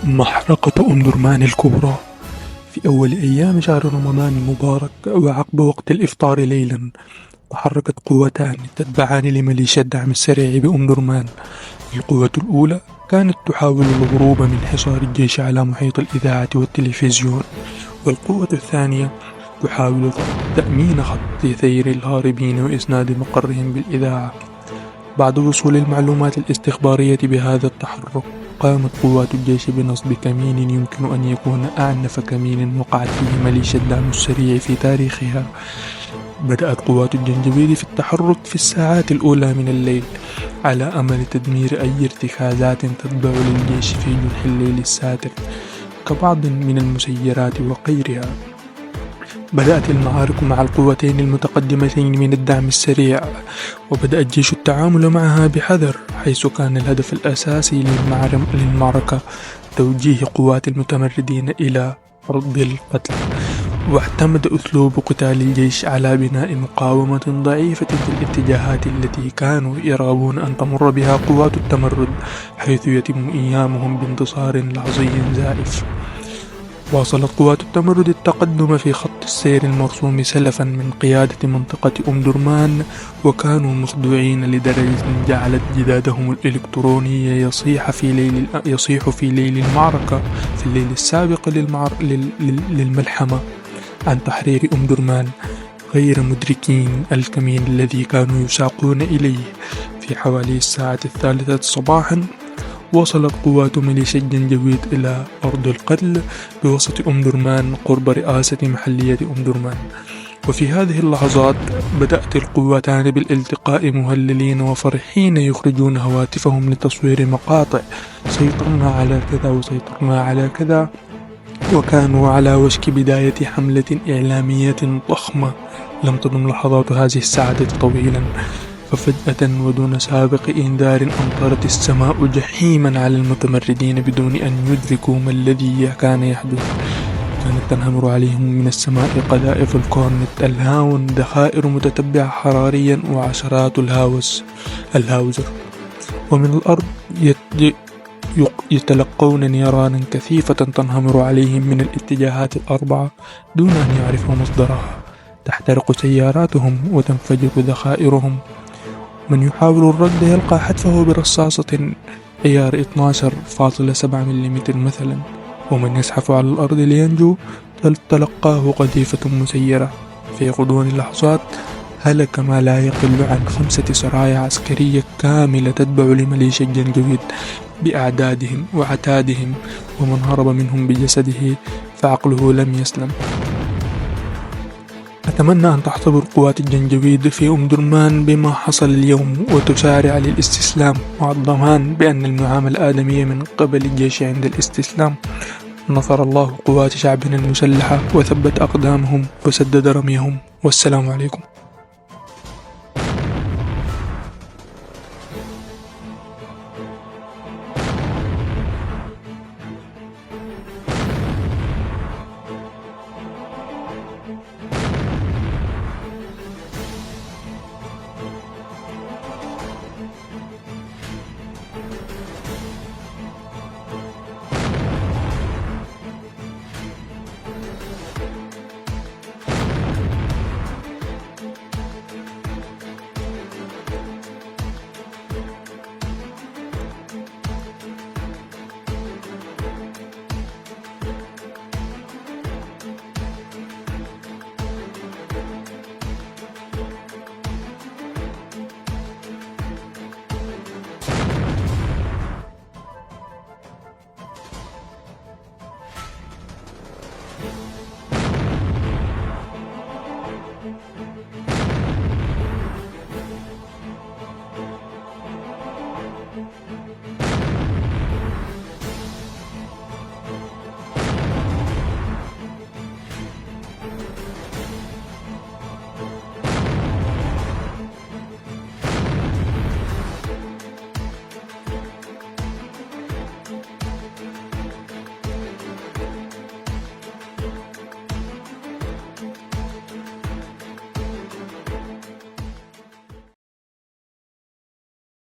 محرقة أم درمان الكبرى. في أول أيام شهر رمضان المبارك وعقب وقت الإفطار ليلا، تحركت قوتان تتبعان لميليشيا الدعم السريع بأم درمان. القوة الأولى كانت تحاول الهروب من حصار الجيش على محيط الإذاعة والتلفزيون، والقوة الثانية تحاول تأمين خط سير الهاربين وإسناد مقرهم بالإذاعة. بعد وصول المعلومات الاستخبارية بهذا التحرك، قامت قوات الجيش بنصب كمين يمكن أن يكون أعنف كمين وقعت فيه ميليشيا الدعم السريع في تاريخها. بدأت قوات الجنجبيل في التحرك في الساعات الأولى من الليل على أمل تدمير أي ارتكازات تتبع للجيش في جنح الليل الساتر كبعض من المسيرات وغيرها. بدأت المعارك مع القوتين المتقدمتين من الدعم السريع، وبدأ الجيش التعامل معها بحذر، حيث كان الهدف الأساسي للمعركة توجيه قوات المتمردين إلى أرض القتل. واعتمد أسلوب قتال الجيش على بناء مقاومة ضعيفة في الاتجاهات التي كانوا يرغبون أن تمر بها قوات التمرد، حيث يتم إيهامهم بانتصار لحظي زائف. واصلت قوات التمرد التقدم في خط السير المرسوم سلفا من قيادة منطقة أم درمان، وكانوا مخدوعين لدرجة جعلت جدادهم الإلكتروني يصيح في ليل المعركة في الليل السابق للملحمة عن تحرير أم درمان، غير مدركين الكمين الذي كانوا يساقون إليه. في حوالي الساعة 3 صباحا، وصلت قوات ميليشيا الجنجويد إلى أرض القتل بوسط أم درمان قرب رئاسة محلية أم درمان. وفي هذه اللحظات بدأت القوتان بالالتقاء مهللين وفرحين، يخرجون هواتفهم لتصوير مقاطع: سيطرنا على كذا وسيطرنا على كذا. وكانوا على وشك بداية حملة إعلامية ضخمة. لم تدم لحظات هذه السعادة طويلا، ففجأة ودون سابق إنذار أمطرت السماء جحيما على المتمردين بدون أن يدركوا ما الذي كان يحدث. كانت تنهمر عليهم من السماء قذائف الكورنت الهاون، ذخائر متتبعة حراريا وعشرات الهاوزر. ومن الأرض يتلقون نيرانا كثيفة تنهمر عليهم من الاتجاهات الأربعة دون أن يعرفوا مصدرها. تحترق سياراتهم وتنفجر ذخائرهم. من يحاول الركض يلقى حتفه برصاصة عيار 12.7 ملم مثلا، ومن يزحف على الأرض لينجو تلقاه قذيفة مسيرة. في غضون اللحظات هلك ما لا يقل عن 5 سرايا عسكرية كاملة تتبع لميليشيا الجنجويد بأعدادهم وعتادهم، ومن هرب منهم بجسده فعقله لم يسلم. أتمنى أن تحتضر قوات الجنجويد في أم درمان بما حصل اليوم وتسارع للاستسلام، مع الضمان بأن المعاملة الآدمية من قبل الجيش عند الاستسلام. نصر الله قوات شعبنا المسلحة وثبت أقدامهم وسدد رميهم، والسلام عليكم.